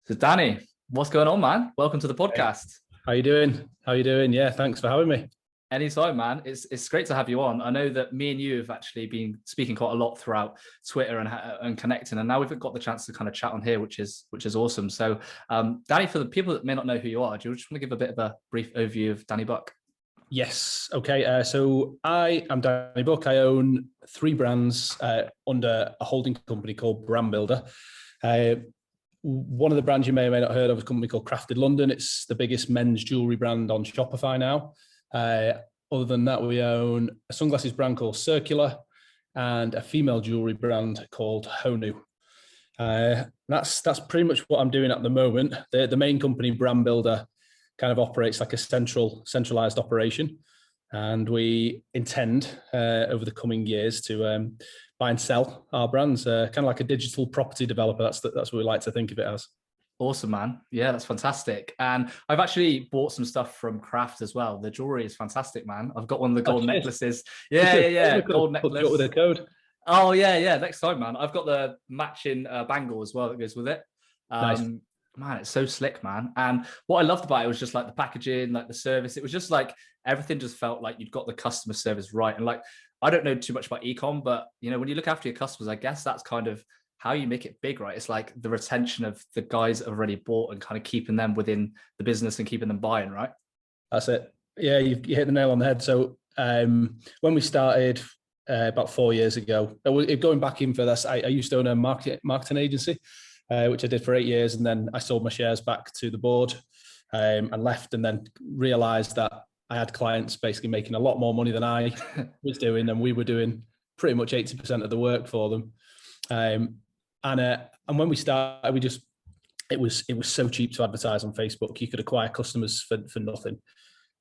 So Danny, what's going on, man? Welcome to the Hey, podcast. how you doing? How you doing? Yeah, thanks for having me. Anytime, man. It's great to have you on. I know that me and you have actually been speaking quite a lot throughout Twitter and connecting, and now we've got the chance to kind of chat on here, which is awesome. So, Danny, for the people that may not know who you are, do you just want to give a bit of a brief overview of Danny Buck? Yes. Okay. So I am Danny Book. I own three brands under a holding company called Brand Builder. Uh, One of the brands you may or may not heard of is a company called Crafted London. It's the biggest men's jewelry brand on Shopify now. Other than that, we own a sunglasses brand called Circular and a female jewelry brand called Honu. That's pretty much what I'm doing at the moment. The main company, Brand Builder, kind of operates like a centralized operation, and we intend over the coming years to buy and sell our brands, kind of like a digital property developer. That's what we like to think of it as. Awesome, man. Yeah, that's fantastic. And I've actually bought some stuff from Craft as well. The jewelry is fantastic, man. I've got one of the Oh, gold cheers. necklaces. We Yeah, should yeah, have, yeah. we could Gold have hooked you up with necklace. a code. Oh yeah, yeah. Next time, man. I've got the matching bangle as well that goes with it. Nice. Um, man, it's so slick, man. And what I loved about it was just like the packaging, like the service. It was just like everything just felt like you'd got the customer service right. And like I don't know too much about ecom, but when you look after your customers, I guess that's kind of how you make it big, right? It's like the retention of the guys that have already bought and kind of keeping them within the business and keeping them buying, right? That's it. Yeah, you hit the nail on the head. So when we started about 4 years ago, going back in for this, I used to own a marketing agency, which I did for 8 years, and then I sold my shares back to the board and left, and then realised that I had clients basically making a lot more money than I was doing, and we were doing pretty much 80% of the work for them. Um, and when we started, it was so cheap to advertise on Facebook. You could acquire customers for nothing.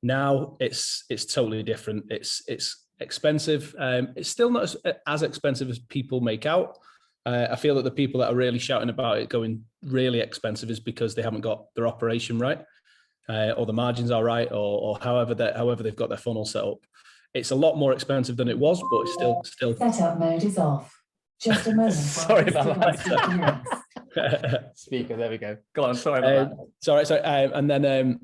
Now it's totally different. It's expensive. It's still not as expensive as people make out. I feel that the people that are really shouting about it going really expensive is because they haven't got their operation right, or the margins are right, or however they've got their funnel set up. It's a lot more expensive than it was, but it's still. Setup mode is off. Just a moment. Sorry about that. Speaker, there we go. Go on, sorry about that. Sorry. And then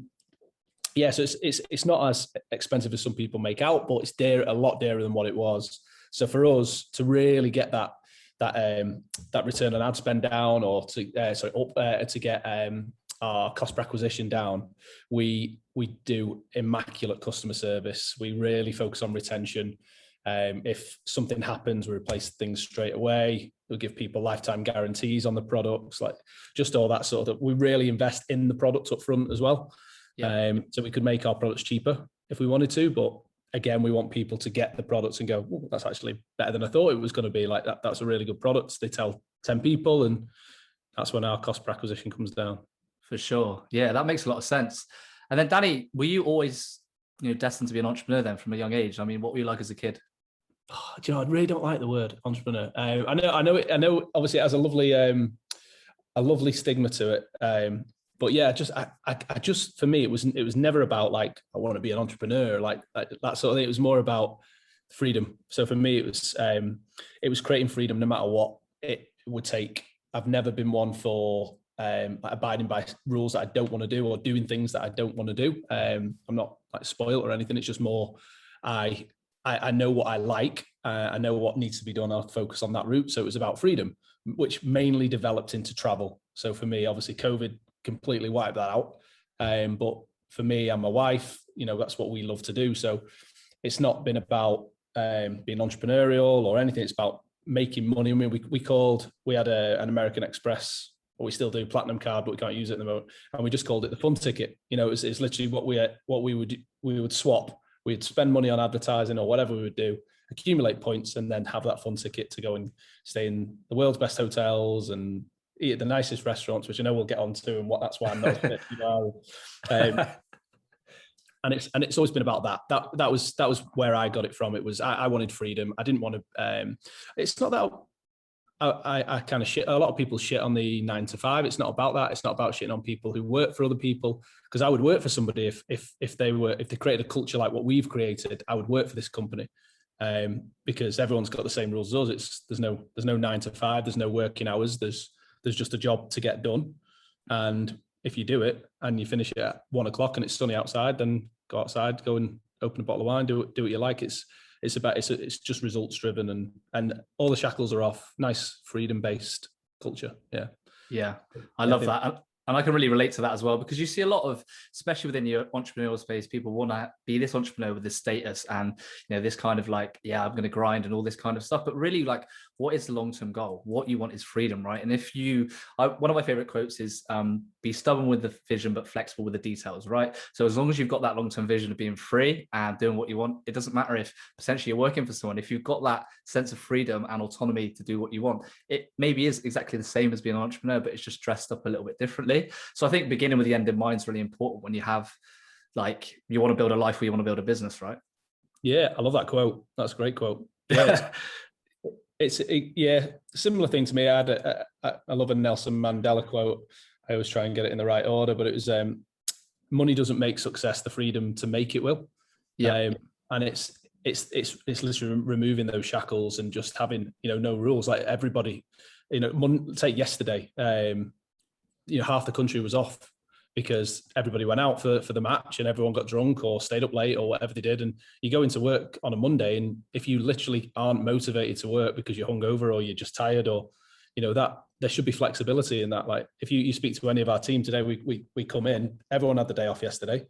yeah, so it's not as expensive as some people make out, but it's a lot dearer than what it was. So for us to really get that return on ad spend down, or to get our cost per acquisition down, we do immaculate customer service. We really focus on retention. If something happens, we replace things straight away. We'll give people lifetime guarantees on the products, like just all that sort of. We really invest in the product up front as well. Yeah. So we could make our products cheaper if we wanted to, but again, we want people to get the products and go, oh, that's actually better than I thought it was going to be. Like that's a really good product. They tell 10 people, and that's when our cost per acquisition comes down. For sure. Yeah, that makes a lot of sense. And then Danny, were you always destined to be an entrepreneur then from a young age? I mean, what were you like as a kid? Oh, do you know, I really don't like the word entrepreneur. I know. Obviously, it has a lovely stigma to it. But yeah, I just for me, it was never about like I want to be an entrepreneur, like that sort of thing. It was more about freedom. So for me, it was creating freedom, no matter what it would take. I've never been one for abiding by rules that I don't want to do, or doing things that I don't want to do. I'm not like spoiled or anything. It's just more I know what I like. I know what needs to be done. I'll focus on that route. So it was about freedom, which mainly developed into travel. So for me, obviously, COVID completely wiped that out. But for me and my wife, that's what we love to do. So it's not been about being entrepreneurial or anything. It's about making money. I mean, we had an American Express, or we still do, platinum card, but we can't use it at the moment. And we just called it the fun ticket. It's literally what we would swap. We'd spend money on advertising or whatever we would do, accumulate points, and then have that fun ticket to go and stay in the world's best hotels and eat at the nicest restaurants, which I know we'll get on to, and that's why I'm not as fit. And it's always been about that. That was where I got it from. It was I wanted freedom. I didn't want to. It's not that I kind of shit. A lot of people shit on the 9 to 5. It's not about that. It's not about shitting on people who work for other people. Because I would work for somebody if they created a culture like what we've created. I would work for this company. Because everyone's got the same rules as us. There's no 9 to 5. There's no working hours. There's just a job to get done. And if you do it and you finish it at 1 o'clock and it's sunny outside, then go outside, go and open a bottle of wine, do what you like. It's just results driven, and all the shackles are off. Nice freedom based culture. Yeah, I love think that. And I can really relate to that as well, because you see a lot of, especially within your entrepreneurial space, people want to be this entrepreneur with this status and, this kind of like, yeah, I'm going to grind and all this kind of stuff. But really, like, what is the long-term goal? What you want is freedom, right? And if one of my favorite quotes is, be stubborn with the vision, but flexible with the details, right? So as long as you've got that long-term vision of being free and doing what you want, it doesn't matter if potentially you're working for someone. If you've got that sense of freedom and autonomy to do what you want, it maybe is exactly the same as being an entrepreneur, but it's just dressed up a little bit differently. So I think beginning with the end in mind is really important when you have, like, you want to build a life where you want to build a business, right? Yeah, I love that quote. That's a great quote. Yeah, it's similar thing to me. I love a Nelson Mandela quote. I always try and get it in the right order, but it was money doesn't make success, the freedom to make it will. Yeah, and it's literally removing those shackles and just having no rules. Like everybody, take yesterday. Half the country was off because everybody went out for the match and everyone got drunk or stayed up late or whatever they did. And you go into work on a Monday, and if you literally aren't motivated to work because you're hungover or you're just tired, or that there should be flexibility in that. Like if you speak to any of our team today, we come in, everyone had the day off yesterday,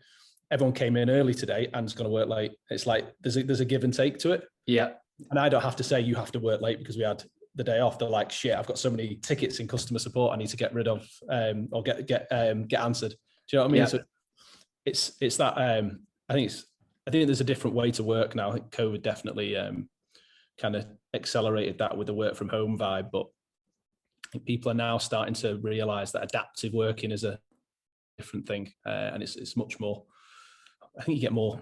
everyone came in early today and is going to work late. It's like there's a give and take to it. Yeah. And I don't have to say you have to work late because we had the day off. They're like, shit, I've got so many tickets in customer support I need to get rid of or get answered. Do you know what I mean? Yeah. So it's that I think there's a different way to work now. I think COVID definitely kind of accelerated that with the work from home vibe, but I think people are now starting to realize that adaptive working is a different thing, and it's much more. I think you get more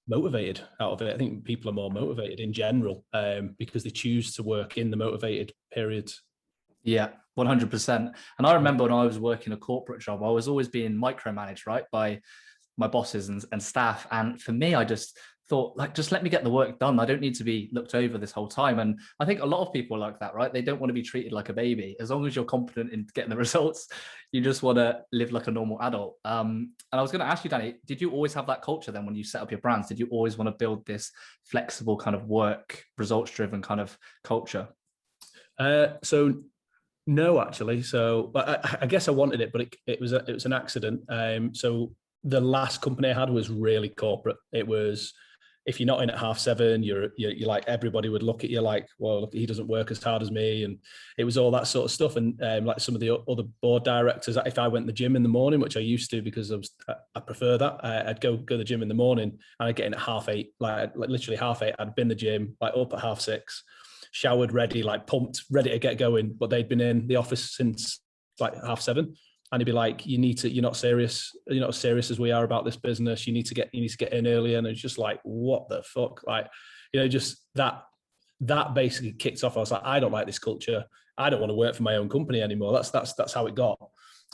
motivated out of it. I think people are more motivated in general because they choose to work in the motivated periods. Yeah, 100%. And I remember when I was working a corporate job, I was always being micromanaged, right, by my bosses and staff. And for me, I just thought, like, just let me get the work done. I don't need to be looked over this whole time. And I think a lot of people are like that, right? They don't want to be treated like a baby. As long as you're competent in getting the results, you just want to live like a normal adult. And I was going to ask you, Danny, did you always have that culture then when you set up your brands? Did you always want to build this flexible kind of work, results-driven kind of culture? So no, actually. So I guess I wanted it, but it was an accident. So the last company I had was really corporate. It was, if you're not in at 7:30, you're like, everybody would look at you like, well, look, he doesn't work as hard as me. And it was all that sort of stuff. And like some of the other board directors, if I went to the gym in the morning, which I used to because I prefer that, I'd go to the gym in the morning and I'd get in at 8:30, like literally 8:30. I'd been in the gym, like up at 6:30, showered, ready, like pumped, ready to get going. But they'd been in the office since like 7:30. And he'd be like, you're not serious. You're not as serious as we are about this business. You need to get in earlier. And it's just like, what the fuck? Like, just that basically kicked off. I was like, I don't like this culture. I don't want to work for my own company anymore. That's how it got.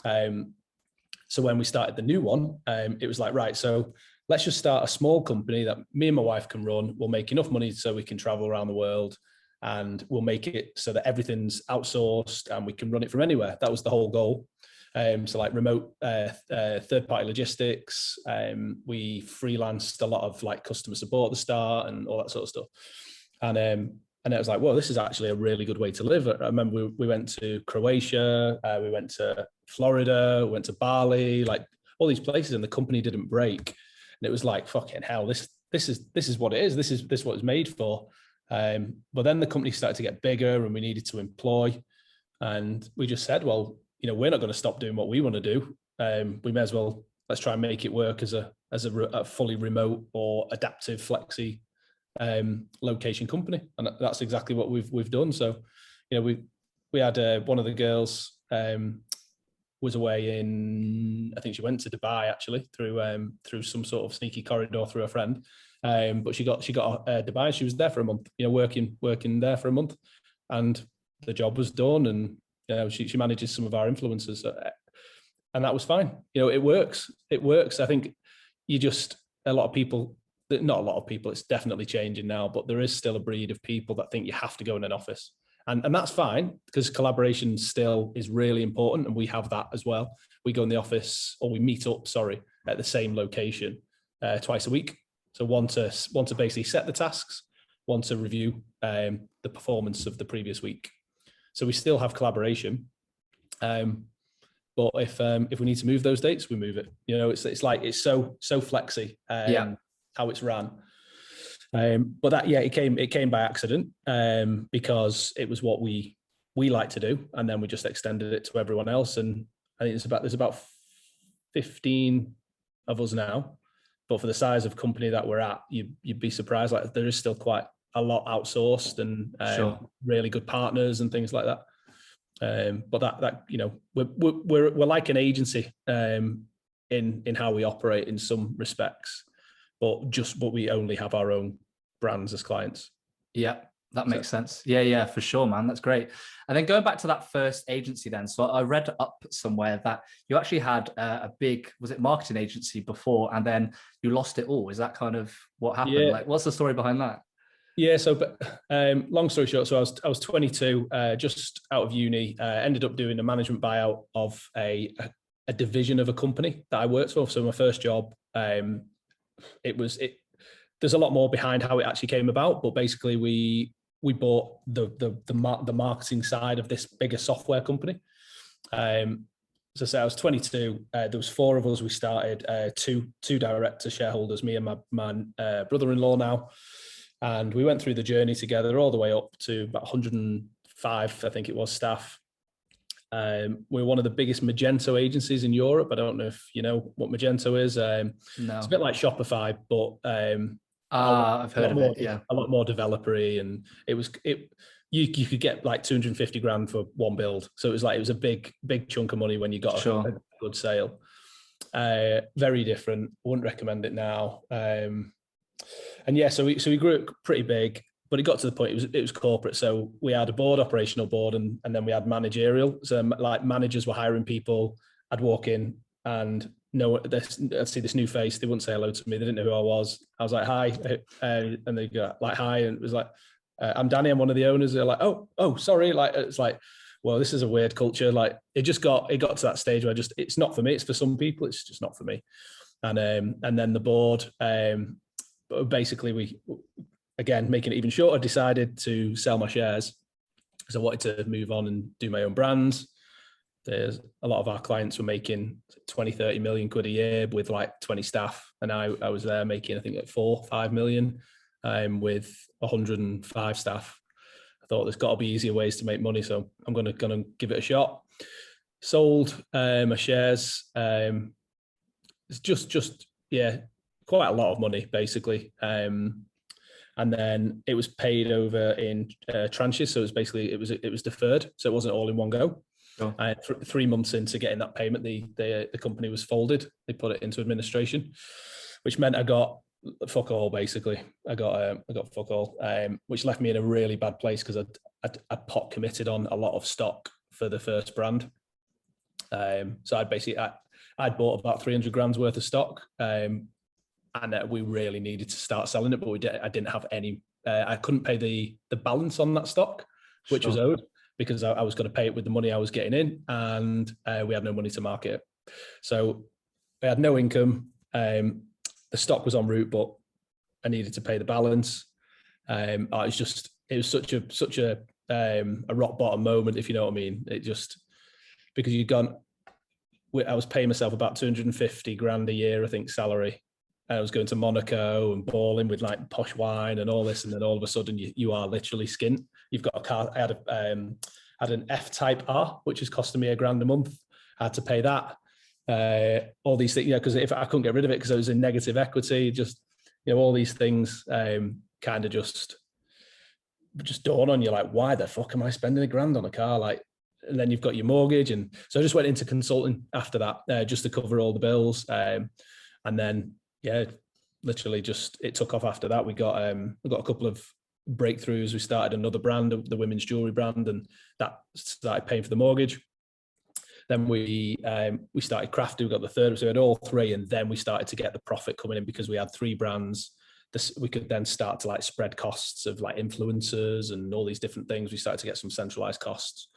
So when we started the new one, it was like, right, so let's just start a small company that me and my wife can run. We'll make enough money so we can travel around the world, and we'll make it so that everything's outsourced and we can run it from anywhere. That was the whole goal. So like remote third-party logistics. We freelanced a lot of like customer support at the start and all that sort of stuff. And it was like, well, this is actually a really good way to live. I remember we went to Croatia, we went to Florida, we went to Bali, like all these places, and the company didn't break. And it was like, fucking hell, this is what it is. This is what it's made for. But then the company started to get bigger and we needed to employ. And we just said, well, we're not going to stop doing what we want to do. We may as well, let's try and make it work as a fully remote or adaptive flexi location company. And that's exactly what we've done. So, we had one of the girls was away in, I think she went to Dubai actually through some sort of sneaky corridor through a friend. But she got Dubai. She was there for a month, working there for a month, and the job was done. And she manages some of our influencers, and that was fine. It works. I think a lot of people, not a lot of people, it's definitely changing now, but there is still a breed of people that think you have to go in an office. And that's fine, because collaboration still is really important, and we have that as well. We go in the office, or we meet up, at the same location twice a week. So one to basically set the tasks, one to review the performance of the previous week. So we still have collaboration. But if we need to move those dates, we move it. It's like it's so flexy how it's ran. But that it came by accident because it was what we like to do, and then we just extended it to everyone else. And I think there's about 15 of us now. But for the size of company that we're at, you'd be surprised. Like, there is still quite a lot outsourced, and really good partners and things like that. But that we're like an agency in how we operate in some respects, but we only have our own brands as clients. Yeah, that makes sense. Yeah, for sure, man. That's great. And then going back to that first agency then, so I read up somewhere that you actually had a big, was it marketing agency before, and then you lost it all. Is that kind of what happened? Yeah. Like, what's the story behind that? Yeah, so long story short, so I was 22, just out of uni, ended up doing a management buyout of a division of a company that I worked for. So my first job, there's a lot more behind how it actually came about, but basically we bought the marketing side of this bigger software company. As I say, I was 22. There was 4 of us. We started, two director shareholders, me and my brother-in-law now. And we went through the journey together all the way up to about 105, I think it was, staff. We're one of the biggest Magento agencies in Europe. I don't know if you know what Magento is. No. It's a bit like Shopify, but I've heard of it. Yeah, a lot more developer-y, and you could get like 250 grand for one build. So it was a big chunk of money when you got a good sale. Very different. Wouldn't recommend it now. And yeah, so we grew it pretty big, but it got to the point it was corporate. So we had a board, operational board, and then we had managerial. So like managers were hiring people. I'd walk in and I'd see this new face. They wouldn't say hello to me. They didn't know who I was. I was like, hi, and they go like, hi, and it was like, I'm Danny. I'm one of the owners. They're like, oh, sorry. Like, it's like, well, this is a weird culture. Like, it got to that stage where it's not for me. It's for some people. It's just not for me. And then the board. Basically, we, again, making it even shorter, decided to sell my shares because I wanted to move on and do my own brands. There's a lot of our clients were making 20, 30 million quid a year with like 20 staff. And I was there making, I think, like 4-5 million with 105 staff. I thought there's got to be easier ways to make money. So I'm going to give it a shot. Sold my shares. It's just quite a lot of money, basically. And then it was paid over in tranches. So it was deferred. So it wasn't all in one go. Sure. 3 months into getting that payment, the company was folded. They put it into administration, which meant I got fuck all, basically. I got fuck all, which left me in a really bad place because I'd pot committed on a lot of stock for the first brand. So I'd bought about 300 grand's worth of stock. And we really needed to start selling it, but I didn't have any. I couldn't pay the balance on that stock, which was owed, because I was going to pay it with the money I was getting in, and we had no money to market it. So I had no income. The stock was en route, but I needed to pay the balance. It was such a rock bottom moment, if you know what I mean. It just, because I was paying myself about 250 grand a year, I think, salary. I was going to Monaco and balling with like posh wine and all this, and then all of a sudden you are literally skint. You've got a car. I had an F-Type R, which is costing me £1,000 a month. I had to pay that. All these things, because if I couldn't get rid of it because I was in negative equity, just all these things kind of just dawn on you, like, why the fuck am I spending £1,000 on a car? Like, and then you've got your mortgage, and so I just went into consulting after that, just to cover all the bills, and then. Yeah, literally just it took off after that. We got a couple of breakthroughs. We started another brand, the women's jewelry brand, and that started paying for the mortgage. Then we started crafting. We got the third, so we had all 3, and then we started to get the profit coming in because we had 3 brands. we could then start to like spread costs of like influencers and all these different things. We started to get some centralized costs,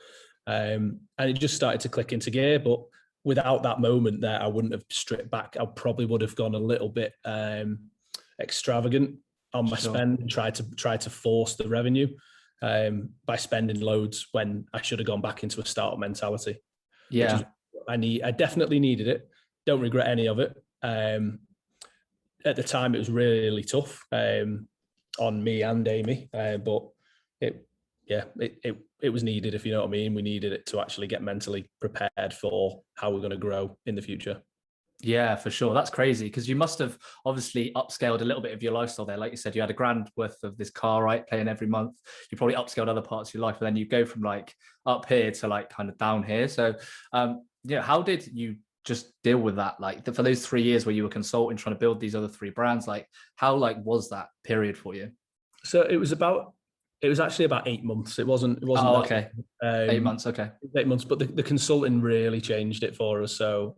and it just started to click into gear. But without that moment there, I wouldn't have stripped back. I probably would have gone a little bit extravagant on my spend and tried to force the revenue by spending loads when I should have gone back into a startup mentality. Yeah, I definitely needed it. Don't regret any of it. At the time, it was really tough on me and Amy, but it was needed, if you know what I mean. We needed it to actually get mentally prepared for how we're going to grow in the future. Yeah, for sure. That's crazy because you must have obviously upscaled a little bit of your lifestyle there. Like you said, you had $1,000 worth of this car, right? Paying every month. You probably upscaled other parts of your life, but then you go from like up here to like kind of down here. So, how did you just deal with that? Like for those 3 years where you were consulting, trying to build these other 3 brands, like how like was that period for you? So it was actually about 8 months. It wasn't. Oh, okay. 8 months. Okay. 8 months, but the consulting really changed it for us. So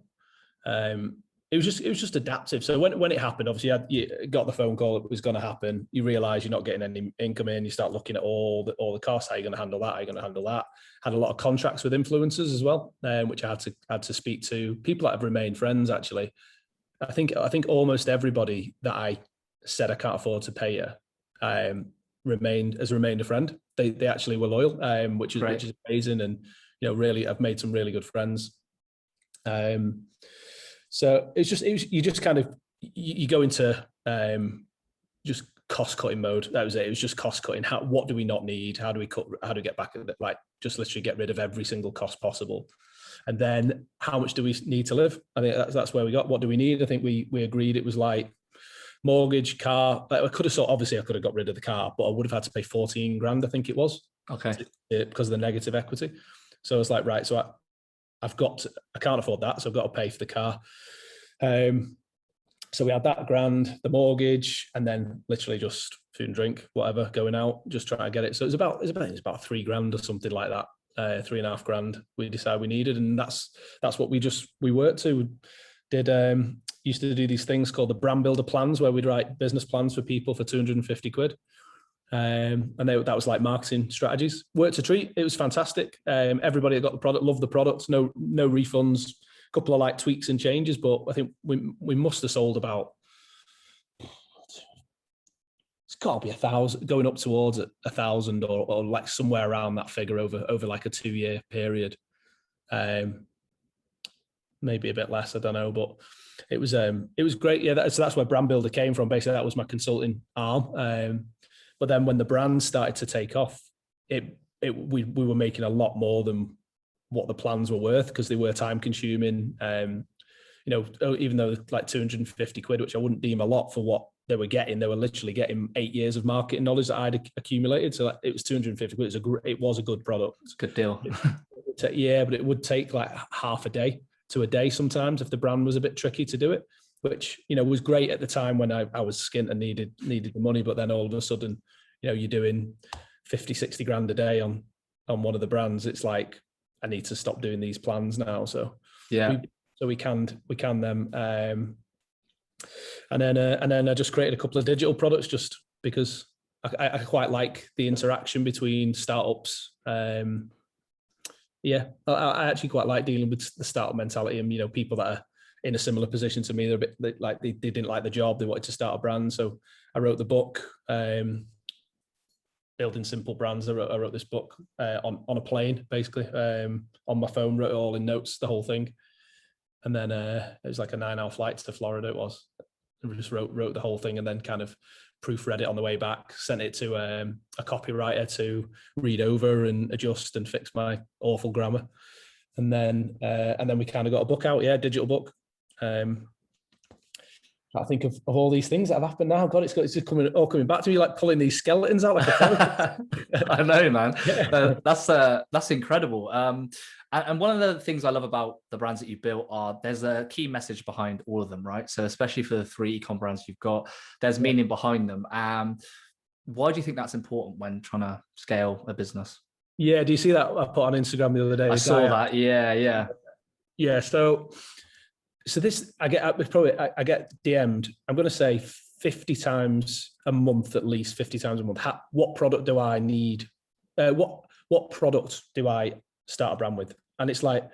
it was just adaptive. So when it happened, obviously you got the phone call, it was going to happen. You realize you're not getting any income in. You start looking at all the costs. How are you going to handle that? How are you going to handle that? Had a lot of contracts with influencers as well, which I had to speak to. People that have remained friends, actually. I think almost everybody that I said I can't afford to pay you remained a friend. They actually were loyal, which is amazing. And really, I've made some really good friends. So you just kind of you go into just cost cutting mode. That was it. It was just cost cutting. What do we not need? How do we cut? How do we get back at it? Like just literally get rid of every single cost possible. And then how much do we need to live? I think that's where we got. What do we need? I think we agreed it was like mortgage, car. I could have got rid of the car, but I would have had to pay 14 grand. I think it was. Okay. Because of the negative equity. So I was like, right. So I can't afford that, so I've got to pay for the car. So we had that grand, the mortgage, and then literally just food and drink, whatever, going out, just trying to get it. So it was about $3 grand or something like that, 3.5 grand. We decided we needed, and that's what we worked to. We did used to do these things called the brand builder plans, where we'd write business plans for people for 250 quid. And that was like marketing strategies. Worked a treat. It was fantastic. Everybody that got the product loved the product. No refunds. A couple of like tweaks and changes, but I think we must have sold about. It's got to be 1,000, going up towards 1,000 or like somewhere around that figure over like a 2-year period. Maybe a bit less. I don't know, but it was great. Yeah, so that's where Brand Builder came from. Basically, that was my consulting arm. But then when the brand started to take off, we were making a lot more than what the plans were worth, because they were time consuming. Even though like 250 quid, which I wouldn't deem a lot for what they were getting, they were literally getting 8 years of marketing knowledge that I'd accumulated. So it was 250 quid. It was a good product. It's a good deal. Yeah, but it would take like half a day to a day sometimes if the brand was a bit tricky to do it, which, was great at the time when I was skint and needed the money. But then all of a sudden, you're doing 50, 60 grand a day on one of the brands. It's like, I need to stop doing these plans now. So yeah, we canned them. And then I just created a couple of digital products just because I quite like the interaction between startups. I actually quite like dealing with the startup mentality and, people that are in a similar position to me. They're a bit like they didn't like the job. They wanted to start a brand. So I wrote the book, Building Simple Brands. I wrote this book on a plane, basically, on my phone, wrote it all in notes, the whole thing. And then it was like a 9-hour flight to Florida. It was. I just wrote the whole thing and then kind of proofread it on the way back, sent it to a copywriter to read over and adjust and fix my awful grammar. And then we kind of got a book out, digital book. I think of all these things that have happened now. God, it's just coming back to me, like pulling these skeletons out like a I know, man. That's incredible. And one of the things I love about the brands that you built there's a key message behind all of them, right? So especially for the 3 e-com brands you've got, there's meaning behind them. Why do you think that's important when trying to scale a business? Yeah, do you see that I put on Instagram the other day? I saw that. Yeah. So this I get DM'd. I'm going to say 50 times a month, at least 50 times a month. What product do I need? What product do I start a brand with? And it's like,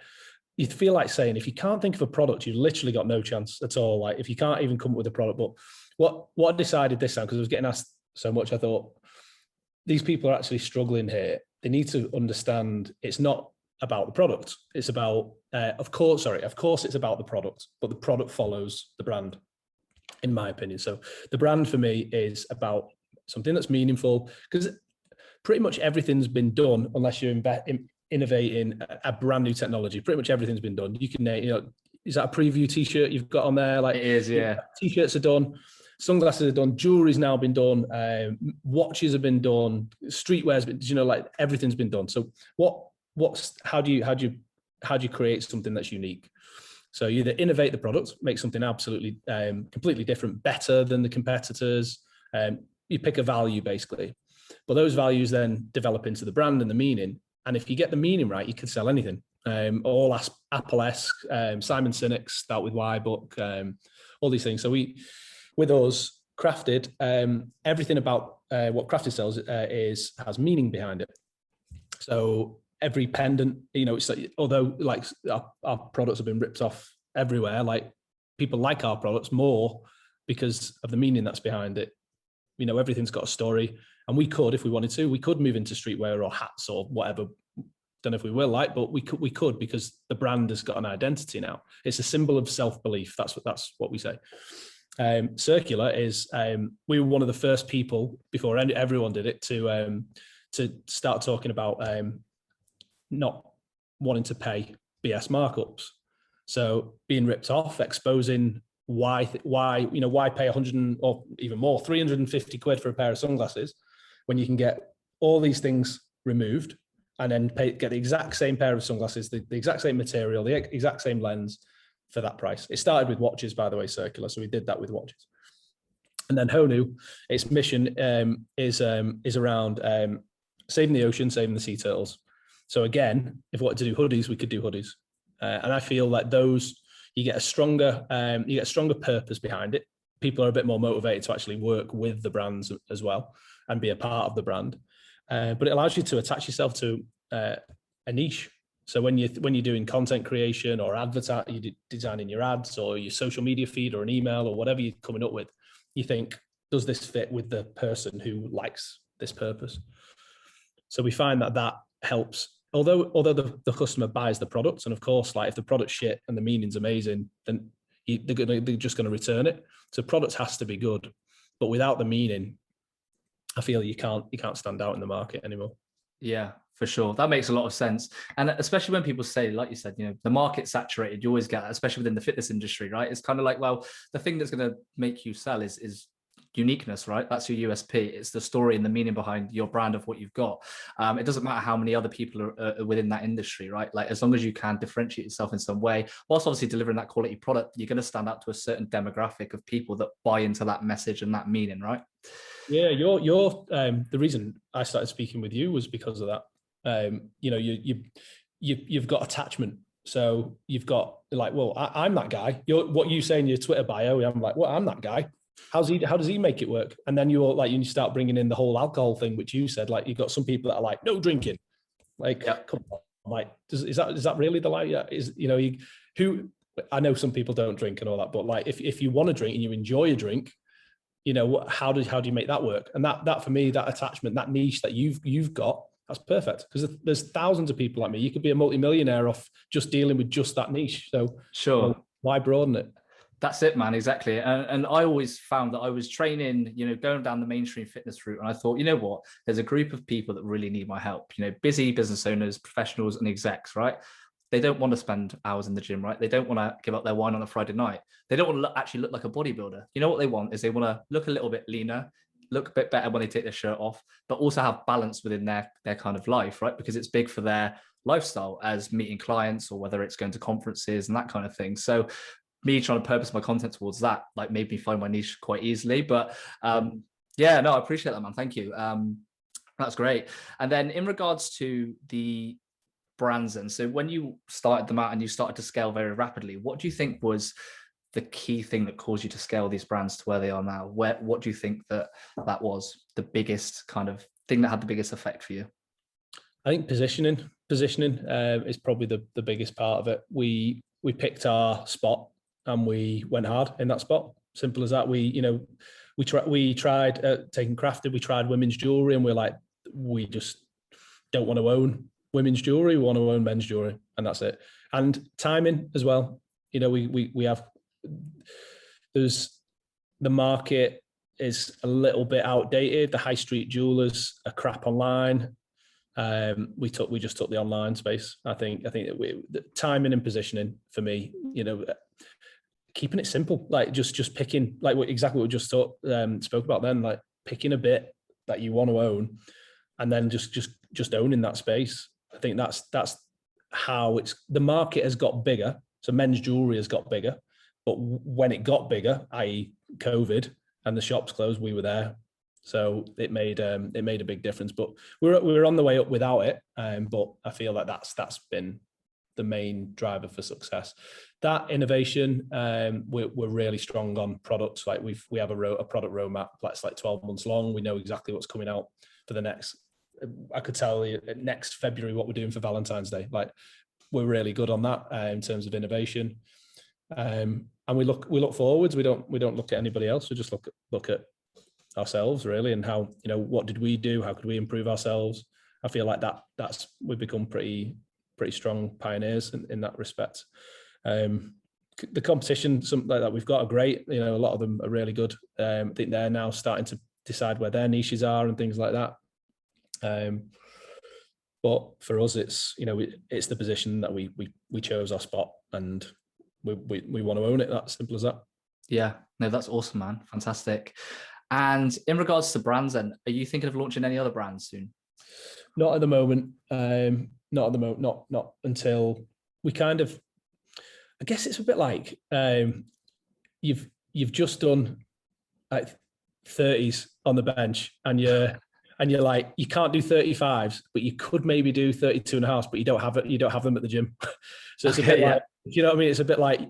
you feel like saying, if you can't think of a product, you've literally got no chance at all. Like if you can't even come up with a product. But what I decided this time, because I was getting asked so much, I thought, these people are actually struggling here. They need to understand it's not about the product. It's about, of course, it's about the product, but the product follows the brand, in my opinion. So the brand for me is about something that's meaningful, because pretty much everything's been done, unless you're innovating a brand new technology. Pretty much everything's been done. You can, is that a preview T-shirt you've got on there? Like it is, yeah. T-shirts are done, sunglasses are done, jewelry's now been done, watches have been done, streetwear's been, like everything's been done. So how do you create something that's unique? So you either innovate the product, make something absolutely completely different, better than the competitors. You pick a value basically, but those values then develop into the brand and the meaning. And if you get the meaning right, you can sell anything. All Apple-esque, Simon Sinek, Start With Why book, all these things. So with us, Crafted, everything about what Crafted sells has meaning behind it. So every pendant, it's like, although like our products have been ripped off everywhere, like people like our products more because of the meaning that's behind it. Everything's got a story, and we could, if we wanted to, we could move into streetwear or hats or whatever. Don't know if we will, but we could because the brand has got an identity now. It's a symbol of self-belief. That's what we say. Circular is, we were one of the first people before everyone did it to start talking about not wanting to pay BS markups. So being ripped off, exposing why pay 100 or even more, 350 quid for a pair of sunglasses when you can get all these things removed and then get the exact same pair of sunglasses, the exact same material, the exact same lens for that price. It started with watches, by the way, Circular. So we did that with watches. And then Honu, its mission is around saving the ocean, saving the sea turtles. So again, if we wanted to do hoodies, we could do hoodies. And I feel like those, you get a stronger purpose behind it. People are a bit more motivated to actually work with the brands as well and be a part of the brand. But it allows you to attach yourself to a niche. So when you're doing content creation or you're designing your ads or your social media feed or an email or whatever you're coming up with, you think, does this fit with the person who likes this purpose? So we find that helps. Although the customer buys the product, and of course, like if the product's shit and the meaning's amazing, then they're just going to return it. So product has to be good, but without the meaning, I feel you can't stand out in the market anymore. Yeah, for sure. That makes a lot of sense. And especially when people say, like you said, the market's saturated, you always get that, especially within the fitness industry, right? It's kind of like, well, the thing that's going to make you sell is uniqueness, right? That's your USP. It's the story and the meaning behind your brand of what you've got. It doesn't matter how many other people are within that industry, right? Like as long as you can differentiate yourself in some way, whilst obviously delivering that quality product, you're going to stand out to a certain demographic of people that buy into that message and that meaning, right? Yeah, you're the reason I started speaking with you was because of that. You've got attachment. So you've got like, well, I'm that guy. What you say in your Twitter bio, I'm like, well, I'm that guy. How does he make it work? And then you're like, you start bringing in the whole alcohol thing, which you said, like you've got some people that are like, no drinking. Like, come on, like, is that really the light? Yeah, I know some people don't drink and all that, but like, if you want to drink and you enjoy a drink, how do you make that work? And that for me, that attachment, that niche that you've got, that's perfect, because there's thousands of people like me. You could be a multimillionaire off just dealing with just that niche. So sure, why broaden it? That's it, man. Exactly. And I always found that I was training, going down the mainstream fitness route. And I thought, you know what, there's a group of people that really need my help, busy business owners, professionals and execs, right? They don't want to spend hours in the gym, right? They don't want to give up their wine on a Friday night. They don't want to actually look like a bodybuilder. You know what they want is they want to look a little bit leaner, look a bit better when they take their shirt off, but also have balance within their kind of life, right? Because it's big for their lifestyle as meeting clients or whether it's going to conferences and that kind of thing. So me trying to purpose my content towards that, like made me find my niche quite easily. But yeah, no, I appreciate that, man. Thank you. That's great. And then in regards to the brands, and so when you started them out and you started to scale very rapidly, what do you think was the key thing that caused you to scale these brands to where they are now? What do you think that was the biggest kind of thing that had the biggest effect for you? I think positioning is probably the biggest part of it. We picked our spot and we went hard in that spot. Simple as that. We tried taking crafted. We tried women's jewelry, and we're like, we just don't want to own women's jewelry. We want to own men's jewelry, and that's it. And timing as well. We have the market is a little bit outdated. The high street jewelers are crap online. We just took the online space. I think that the timing and positioning for me, keeping it simple, like just picking, like exactly what we just spoke about then, like picking a bit that you want to own, and then just owning that space. I think that's how the market has got bigger. So men's jewelry has got bigger, but when it got bigger, i.e. COVID, and the shops closed, we were there. So it made a big difference. But we're on the way up without it. But I feel like that's been the main driver for success. That innovation, we're really strong on products. Like we have a product roadmap that's like 12 months long. We know exactly what's coming out for the next. I could tell you next February what we're doing for Valentine's Day. Like we're really good on that in terms of innovation. And we look forwards. We don't look at anybody else. We just look at ourselves really, and how, what did we do? How could we improve ourselves? I feel like we've become pretty strong pioneers in that respect. The competition, something like that we've got, are great. A lot of them are really good. I think they're now starting to decide where their niches are and things like that. But for us, it's it's the position that we chose our spot, and we want to own it. That's simple as that. Yeah, no, that's awesome, man. Fantastic. And in regards to brands, then, are you thinking of launching any other brands soon? Not at the moment. Not at the moment. Not until we kind of. I guess it's a bit like you've just done like 30s on the bench, and you're like, you can't do 35s, but you could maybe do 32 and a half, but you don't have it. You don't have them at the gym. So it's a bit like, you know what I mean? It's a bit like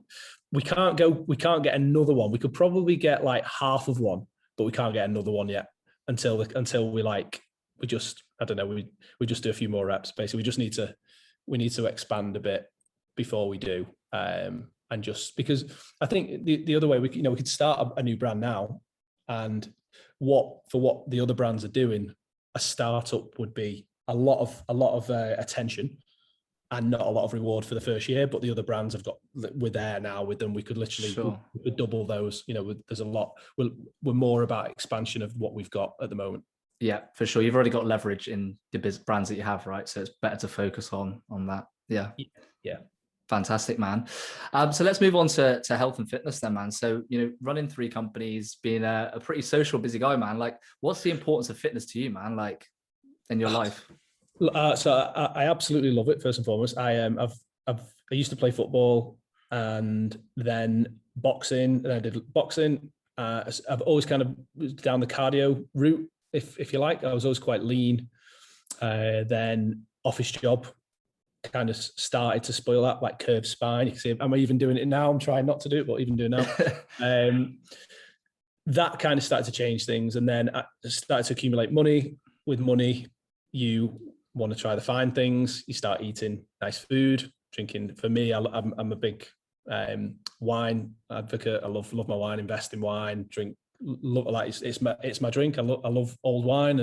we can't get another one. We could probably get like half of one, but we can't get another one yet until we just do a few more reps. Basically, we need to expand a bit before we do. And just because I think the other way we could start a new brand now, and what the other brands are doing, a startup would be a lot of attention and not a lot of reward for the first year. But the other brands we're there now with them. We could literally we could double those. There's a lot. We're more about expansion of what we've got at the moment. Yeah, for sure. You've already got leverage in the brands that you have, right? So it's better to focus on that. Yeah. Yeah. Fantastic, man. So let's move on to health and fitness then, man. So, running 3 companies, being a pretty social, busy guy, man, like what's the importance of fitness to you, man, like in your life? So I absolutely love it. First and foremost, I used to play football and then boxing, and I did boxing. I've always kind of down the cardio route, if you like. I was always quite lean. Then office job kind of started to spoil that, like curved spine. You can see I'm even doing it now. I'm trying not to do it, but even doing now. That kind of started to change things. And then I started to accumulate money. With money, you want to try the fine things. You start eating nice food, drinking. For me, I'm a big wine advocate. I love my wine, invest in wine, drink. Love, like it's my drink. I love old wine,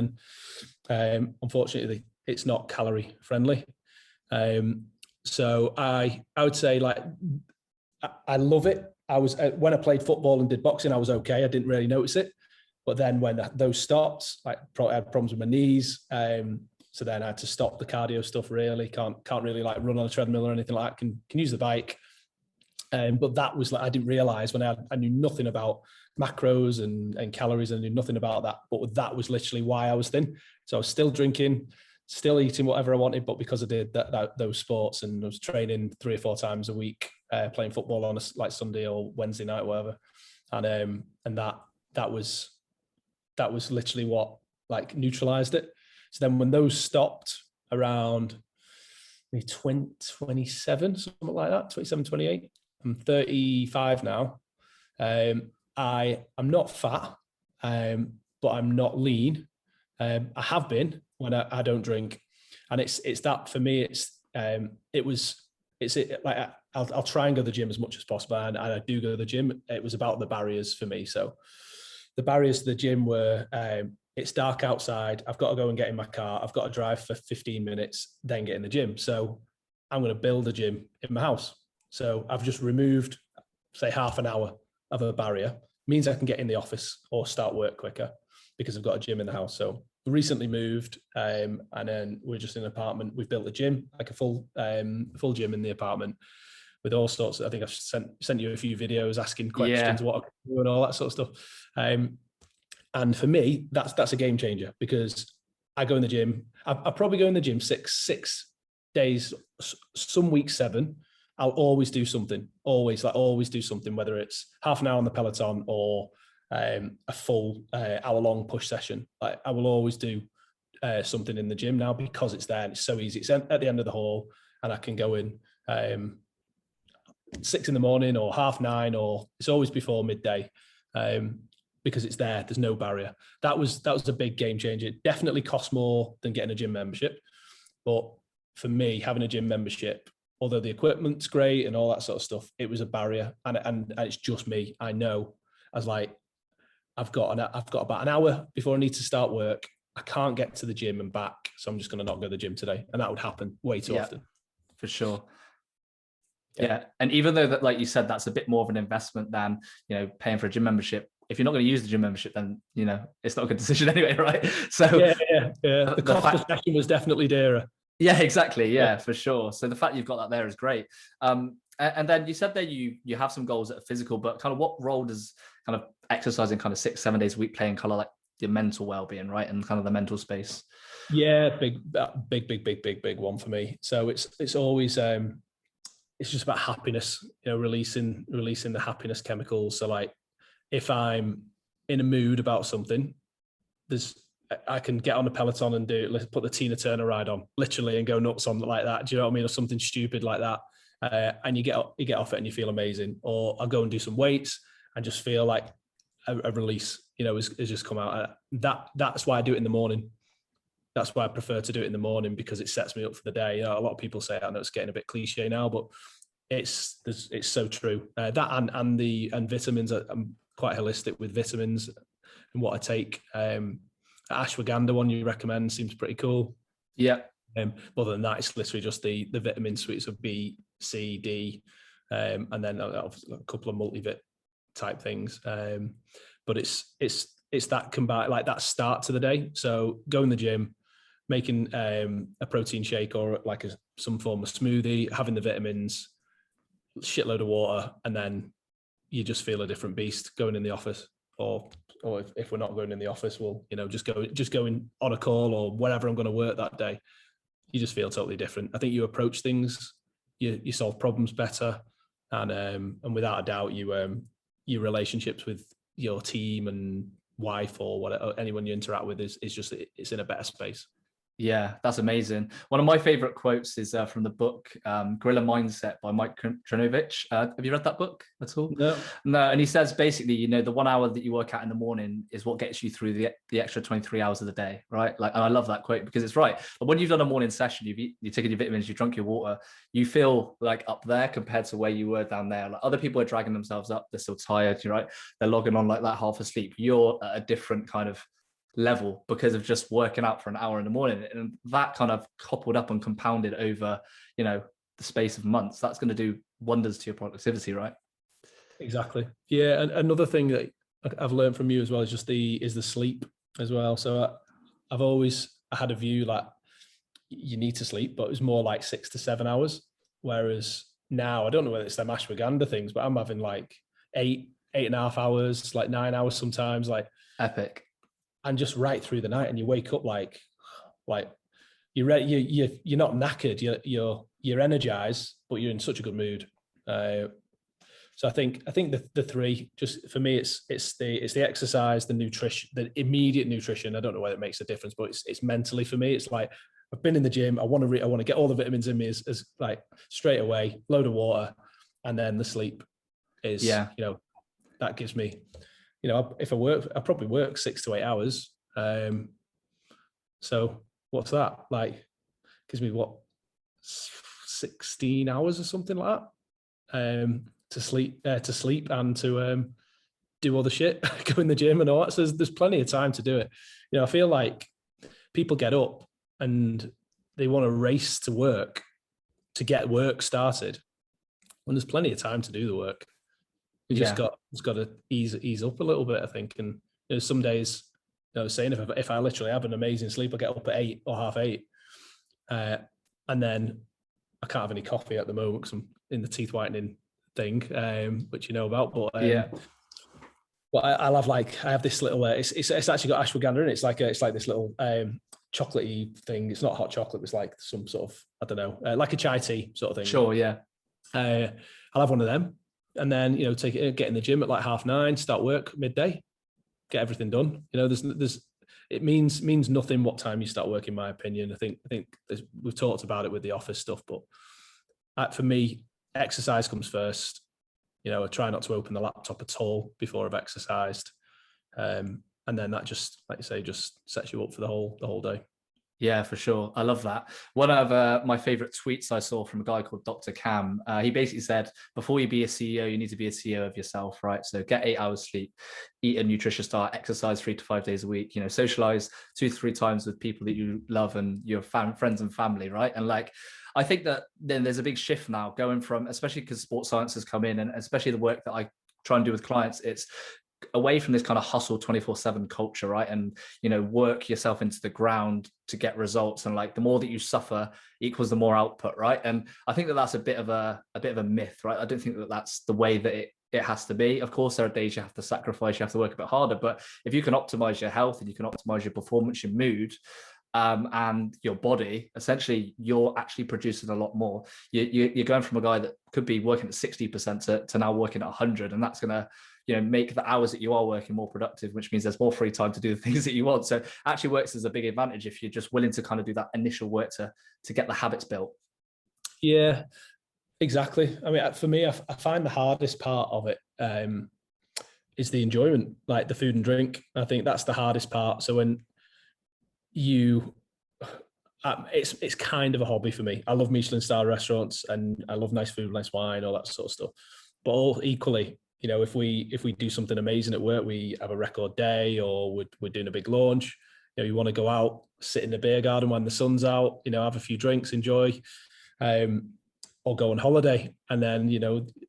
and unfortunately, it's not calorie friendly. So I would say, like, I love it. I was when I played football and did boxing, I was okay. I didn't really notice it, but then when those stopped, like I had problems with my knees. So then I had to stop the cardio stuff. Really can't really like run on a treadmill or anything like that. Can use the bike. But that was like, I didn't realize when I knew nothing about macros and calories. I knew nothing about that, but that was literally why I was thin. So I was still drinking, still eating whatever I wanted, but because I did those sports and I was training 3 or 4 times a week, playing football on like Sunday or Wednesday night, or whatever. And that was literally what like neutralized it. So then when those stopped around maybe 27, something like that, 27, 28, I'm 35 now. I'm not fat, but I'm not lean. I have been when I don't drink, and it's that for me. I'll try and go to the gym as much as possible, and I do go to the gym. It was about the barriers for me. So the barriers to the gym were it's dark outside. I've got to go and get in my car. I've got to drive for 15 minutes, then get in the gym. So I'm going to build a gym in my house. So I've just removed, say, half an hour of a barrier. Means I can get in the office or start work quicker because I've got a gym in the house. So we recently moved, and then we're just in an apartment. We've built a gym, like a full gym in the apartment with all sorts. I think I've sent you a few videos asking questions, what I can do and all that sort of stuff. And for me, that's a game changer because I go in the gym. I probably go in the gym six days, some weeks 7. I'll always do something, always do something, whether it's half an hour on the Peloton or a full hour-long push session. Like I will always do something in the gym now because it's there and it's so easy. It's at the end of the hall and I can go in 6 in the morning or 9:30, or it's always before midday because it's there. There's no barrier. That was a big game changer. It definitely costs more than getting a gym membership, but for me, having a gym membership, although the equipment's great and all that sort of stuff, it was a barrier, and it's just me. I know, as like, I've got about an hour before I need to start work. I can't get to the gym and back, so I'm just going to not go to the gym today, and that would happen way too often. For sure. Yeah, and even though that, like you said, that's a bit more of an investment than paying for a gym membership. If you're not going to use the gym membership, then it's not a good decision anyway, right? So yeah. The cost per session was definitely dearer. Yeah, exactly. Yeah, for sure. So the fact you've got that there is great. And then you said that you have some goals that are physical, but kind of what role does kind of exercising kind of 6-7 days a week play in kind of like your mental well-being, right? And kind of the mental space. Yeah, big one for me. So it's always it's just about happiness, releasing the happiness chemicals. So like if I'm in a mood about something, I can get on a Peloton and put the Tina Turner ride on, literally, and go nuts on like that. Do you know what I mean? Or something stupid like that. And you get off it and you feel amazing. Or I'll go and do some weights and just feel like a release, has just come out. That's why I do it in the morning. That's why I prefer to do it in the morning, because it sets me up for the day. A lot of people say, I know it's getting a bit cliche now, but it's so true. That and vitamins. I'm quite holistic with vitamins and what I take. Ashwagandha one you recommend seems pretty cool. Yeah. Other than that, it's literally just the vitamin suites of B, C, D, and then a couple of multivit type things. But it's that combined, like that start to the day. So go in the gym, making a protein shake or like some form of smoothie, having the vitamins, shitload of water, and then you just feel a different beast going in the office. Or if we're not going in the office, we'll just going on a call or wherever I'm going to work that day. You just feel totally different. I think you approach things, you solve problems better, and without a doubt, your relationships with your team and wife or whatever, anyone you interact with it's in a better space. Yeah, that's amazing. One of my favorite quotes is from the book Guerrilla Mindset by Mike Trinovich. Have you read that book at all? No. And he says basically, the 1 hour that you work out in the morning is what gets you through the extra 23 hours of the day, right? Like, and I love that quote because it's right. But when you've done a morning session, you've taken your vitamins, you've drunk your water, you feel like up there compared to where you were down there. Like other people are dragging themselves up, they're still tired, right? They're logging on like that half asleep. You're at a different kind of level because of just working out for an hour in the morning, and that kind of coupled up and compounded over the space of months, that's going to do wonders to your productivity, right? Exactly. Yeah. And another thing that I've learned from you as well is just the sleep as well. So I've always had a view like you need to sleep, but it was more like 6 to 7 hours, whereas now I don't know whether it's them ashwagandha things, but I'm having like 8.5 hours, like 9 hours sometimes, like epic. And just right through the night, and you wake up like you're ready. You're not knackered. You're energized, but you're in such a good mood. So I think the three, just for me, it's the exercise, the nutrition, the immediate nutrition. I don't know whether it makes a difference, but it's mentally for me. It's like I've been in the gym. I want to get all the vitamins in me as like straight away, load of water, and then the sleep is that gives me, if I work, I probably work 6 to 8 hours. So what's that? Like, gives me what, 16 hours or something like that, to sleep and to do all the shit, go in the gym and all that. So there's plenty of time to do it. I feel like people get up and they want to race to work to get work started when there's plenty of time to do the work. You just got to ease up a little bit, I think. And some days, I was saying, if I literally have an amazing sleep, I get up at 8 or 7:30, and then I can't have any coffee at the moment because I'm in the teeth whitening thing, which you know about. But well, I have this little. It's actually got ashwagandha in it. It's like this little chocolatey thing. It's not hot chocolate. It's like some sort of, I don't know, like a chai tea sort of thing. Sure, yeah. I'll have one of them, and then get in the gym at like 9:30, start work midday, get everything done. It means nothing what time you start work, in my opinion. I think we've talked about it with the office stuff, but for me, exercise comes first. I try not to open the laptop at all before I've exercised, and then that just, like you say, just sets you up for the whole day. Yeah, for sure. I love that. One of my favorite tweets I saw from a guy called Dr. Cam, he basically said, before you be a CEO, you need to be a CEO of yourself, right? So get 8 hours sleep, eat a nutritious diet, exercise 3 to 5 days a week, socialize 2 to 3 times with people that you love and your friends and family, right? And like, I think that then there's a big shift now going from, especially because sports science has come in, and especially the work that I try and do with clients, it's away from this kind of hustle 24/7 culture, right? And work yourself into the ground to get results, and like the more that you suffer equals the more output, right? And I think that that's a bit of a myth, right? I don't think that that's the way that it has to be. Of course, there are days you have to sacrifice, you have to work a bit harder, but if you can optimize your health and you can optimize your performance, your mood, and your body, essentially you're actually producing a lot more. You're going from a guy that could be working at 60% to now working at 100, and that's going to make the hours that you are working more productive, which means there's more free time to do the things that you want. So it actually works as a big advantage if you're just willing to kind of do that initial work to get the habits built. Yeah, exactly. I mean, for me, I find the hardest part of it is the enjoyment, like the food and drink. I think that's the hardest part. So when it's kind of a hobby for me. I love Michelin star restaurants and I love nice food, nice wine, all that sort of stuff. But all equally, if we do something amazing at work, we have a record day or we're doing a big launch, you want to go out, sit in the beer garden when the sun's out, have a few drinks, enjoy, or go on holiday. And then,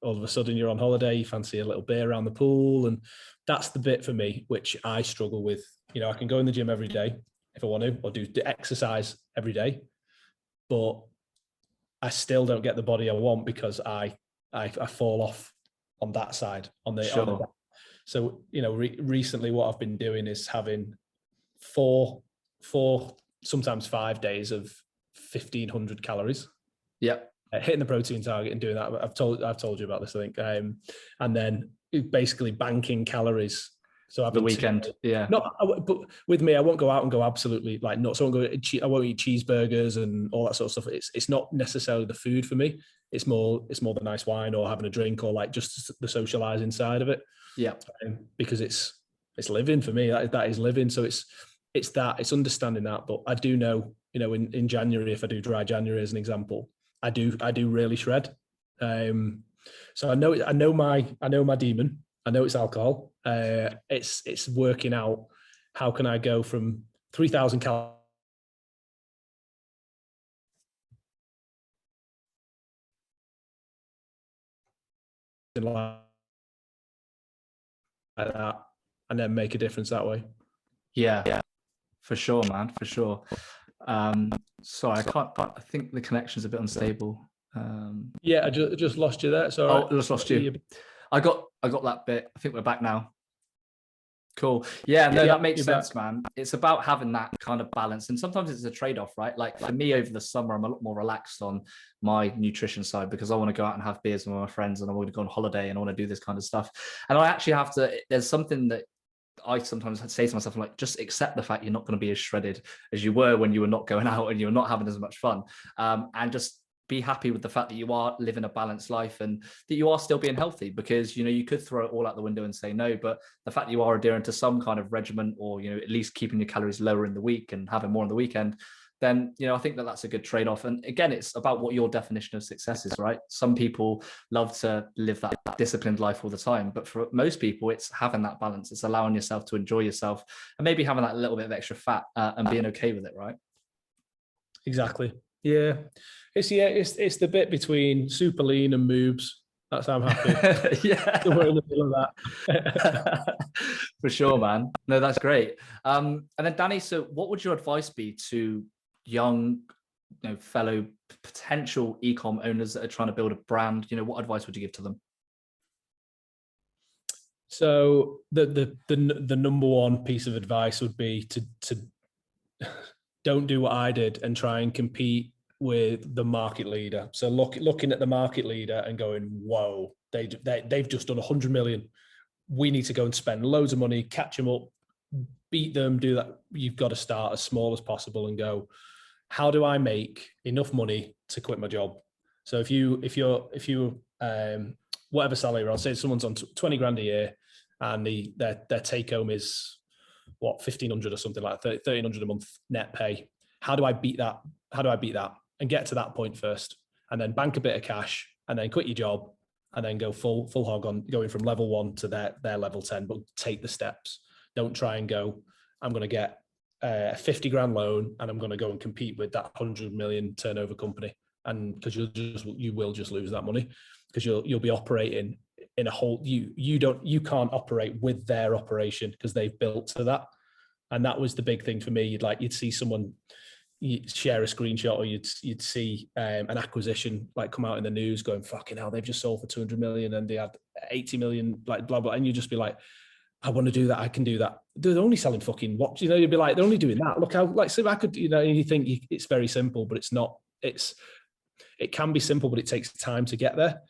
all of a sudden you're on holiday, you fancy a little beer around the pool. And that's the bit for me, which I struggle with. I can go in the gym every day if I want to, or do the exercise every day, but I still don't get the body I want because I fall off on that side, on the. Sure. So recently what I've been doing is having four, sometimes 5 days of 1,500 calories. Yeah. Hitting the protein target and doing that. I've told you about this, I think. And then basically banking calories. So the weekend, but with me, I won't go out and go absolutely like nuts. I won't eat cheeseburgers and all that sort of stuff. It's not necessarily the food for me. It's more the nice wine or having a drink or like just the socializing side of it. Yeah, because it's living for me. That is living. So it's understanding that. But I do know, in January, if I do dry January as an example, I do really shred. So I know my demon. I know it's alcohol. It's working out how can I go from 3,000 calories like that and then make a difference that way. Yeah, for sure, man, for sure. Sorry, I think the connection's a bit unstable. I just lost you there. So I just lost you. I got that bit. I think we're back now. Cool. Yeah, no, that makes sense, back, man. It's about having that kind of balance. And sometimes it's a trade-off, right? Like for me over the summer, I'm a lot more relaxed on my nutrition side because I want to go out and have beers with my friends and I want to go on holiday and I want to do this kind of stuff. And I actually have to, there's something that I sometimes say to myself, like, just accept the fact you're not going to be as shredded as you were when you were not going out and you were not having as much fun. And just be happy with the fact that you are living a balanced life and that you are still being healthy, because, you could throw it all out the window and say no, but the fact that you are adhering to some kind of regimen, or, at least keeping your calories lower in the week and having more on the weekend, then, I think that that's a good trade-off. And again, it's about what your definition of success is, right? Some people love to live that disciplined life all the time, but for most people, it's having that balance. It's allowing yourself to enjoy yourself and maybe having that little bit of extra fat and being okay with it, right? Exactly. Yeah. It's the bit between super lean and moobs. That's how I'm happy. Yeah. Somewhere in the middle of that. For sure, man. No, that's great. And then Danny, so what would your advice be to young, fellow potential e-com owners that are trying to build a brand? What advice would you give to them? So the number one piece of advice would be to don't do what I did and try and compete with the market leader. So looking at the market leader and going, whoa, they've just done 100 million. We need to go and spend loads of money, catch them up, beat them, do that. You've got to start as small as possible and go, how do I make enough money to quit my job? So if you whatever salary you're on, say someone's on 20 grand a year and their take home is what, 1,500 or something like that, 1,300 a month net pay. How do I beat that? And get to that point first, and then bank a bit of cash, and then quit your job, and then go full hog on going from level 1 to their level 10. But take the steps. Don't try and go, I'm going to get a 50 grand loan and I'm going to go and compete with that 100 million turnover company. And because you will just lose that money, because you'll be operating in a whole, you can't operate with their operation because they've built to that. And that was the big thing for me. You'd see someone, you'd share a screenshot, or you'd see an acquisition come out in the news going, fucking hell, they've just sold for 200 million and they had 80 million, blah, blah. And you'd just be like, I want to do that. I can do that. They're only selling fucking watch. You'd be like, they're only doing that. Look how, so I could, and you think it's very simple, but it's not. It can be simple, but it takes time to get there.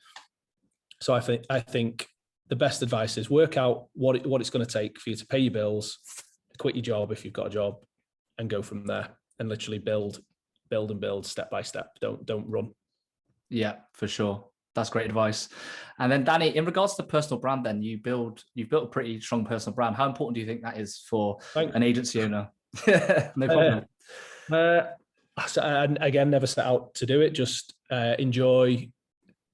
So I think the best advice is work out what it's going to take for you to pay your bills, quit your job if you've got a job, and go from there. And literally build step by step. Don't run. Yeah, for sure. That's great advice. And then Danny, in regards to the personal brand, then you've built a pretty strong personal brand. How important do you think that is for an agency owner? No problem. So, and again, never set out to do it. Just enjoy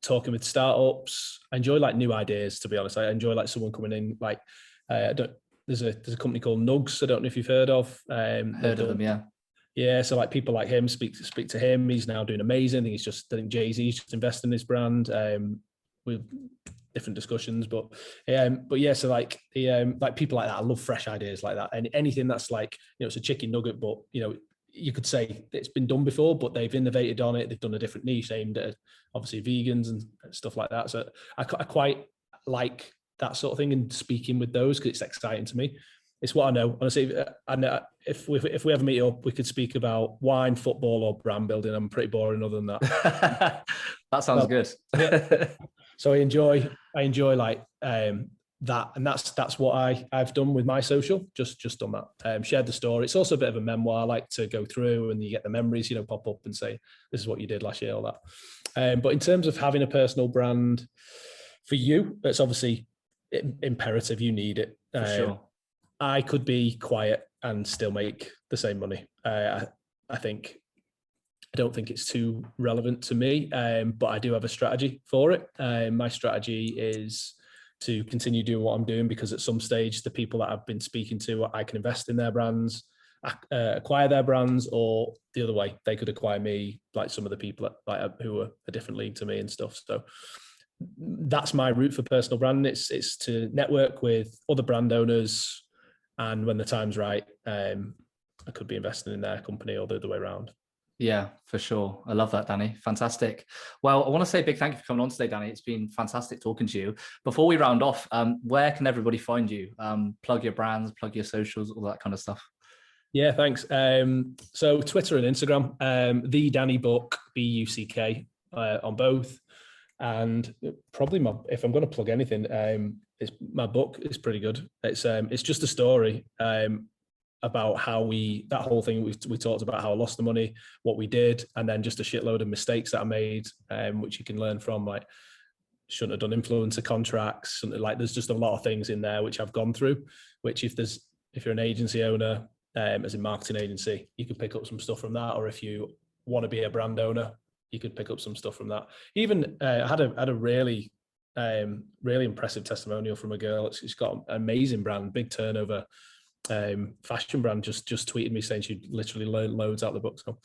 talking with startups. I enjoy new ideas. To be honest, I enjoy someone coming in. There's a company called Nugs. I don't know if you've heard of. Heard of them, yeah. Yeah, so people like him, speak to him. He's now doing amazing. I think Jay-Z's just invested in his brand with different discussions. But yeah, so people like that. I love fresh ideas like that. And anything that's it's a chicken nugget, but you could say it's been done before, but they've innovated on it. They've done a different niche aimed at obviously vegans and stuff like that. So I quite like that sort of thing, and speaking with those because it's exciting to me. It's what I know. Honestly, if we ever meet up, we could speak about wine, football, or brand building. I'm pretty boring other than that. That sounds good. Yeah. So I enjoy that, and that's what I've done with my social. Just done that. Shared the story. It's also a bit of a memoir. I like to go through, and you get the memories, pop up and say, "This is what you did last year," all that. But in terms of having a personal brand, for you, it's obviously imperative. You need it. For sure. I could be quiet and still make the same money. I don't think it's too relevant to me, but I do have a strategy for it. My strategy is to continue doing what I'm doing, because at some stage, the people that I've been speaking to, I can invest in their brands, acquire their brands, or the other way, they could acquire me, like some of the people who are a different league to me and stuff. So that's my route for personal brand. It's to network with other brand owners, and when the time's right, I could be investing in their company, or the other way around. Yeah, for sure. I love that, Danny. Fantastic. Well, I want to say a big thank you for coming on today, Danny. It's been fantastic talking to you. Before we round off, where can everybody find you? Plug your brands, plug your socials, all that kind of stuff. Yeah, thanks. So Twitter and Instagram, the Danny Buck, BUCK, on both. And probably if I'm going to plug anything, it's my book is pretty good. It's just a story. about how that whole thing we talked about, how I lost the money, what we did, and then just a shitload of mistakes that I made, which you can learn from, like shouldn't have done influencer contracts. Like there's just a lot of things in there which I've gone through, which if you're an agency owner, as a marketing agency, you could pick up some stuff from that. Or if you want to be a brand owner, you could pick up some stuff from that. Even I had a really impressive testimonial from a girl. She's got an amazing brand, big turnover, fashion brand. Just tweeted me saying she literally learned loads out of the book. So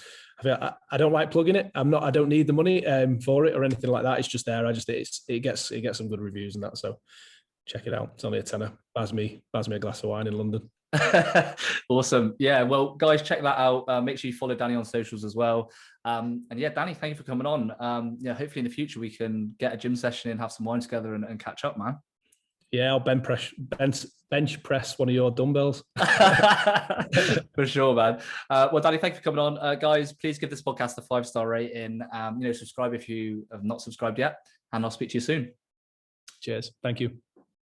I don't like plugging it. I don't need the money for it or anything like that. It's just there. It gets some good reviews and that. So check it out. It's only a tenner. Buys me a glass of wine in London. Awesome. Yeah, well guys, check that out. Make sure you follow Danny on socials as well. And yeah, Danny, thank you for coming on. Yeah, hopefully in the future we can get a gym session in, have some wine together and catch up, man. Yeah, I'll bench press one of your dumbbells. For sure, man. Well, Danny, thank you for coming on. Guys, please give this podcast a 5-star rating. Subscribe if you have not subscribed yet, and I'll speak to you soon. Cheers. Thank you.